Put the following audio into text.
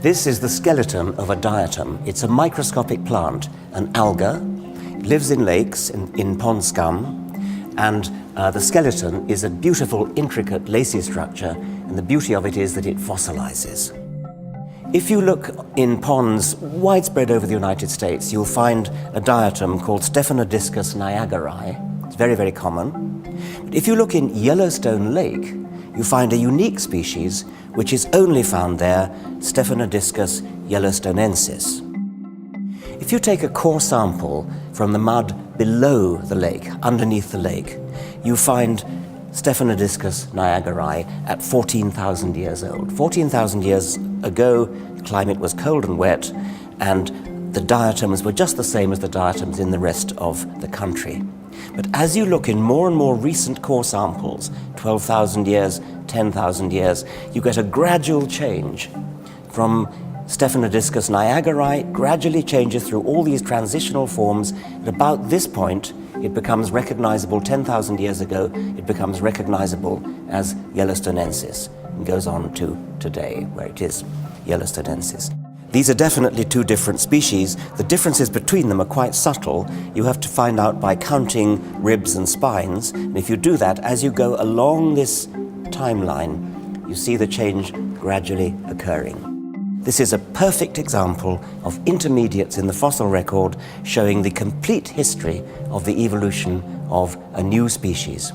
This is the skeleton of a diatom. It's a microscopic plant, an alga. It lives in lakes, in pond scum, and the skeleton is a beautiful, intricate, lacy structure, and the beauty of it is that it fossilizes. If you look in ponds widespread over the United States, you'll find a diatom called Stephanodiscus niagarae. It's very, very common. But if you look in Yellowstone Lake, you find a unique species which is only found there, Stephanodiscus yellowstonensis. If you take a core sample from the mud below the lake, underneath the lake, you find Stephanodiscus niagarae at 14,000 years old. 14,000 years ago, the climate was cold and wet, and the diatoms were just the same as the diatoms in the rest of the country. But as you look in more and more recent core samples, 12,000 years, 10,000 years, you get a gradual change from Stephanodiscus niagarae, gradually changes through all these transitional forms. At about this point, it becomes recognizable 10,000 years ago, it becomes recognizable as yellowstonensis, and goes on to today, where it is yellowstonensis. These are definitely two different species. The differences between them are quite subtle. You have to find out by counting ribs and spines. And if you do that, as you go along this timeline, you see the change gradually occurring. This is a perfect example of intermediates in the fossil record showing the complete history of the evolution of a new species.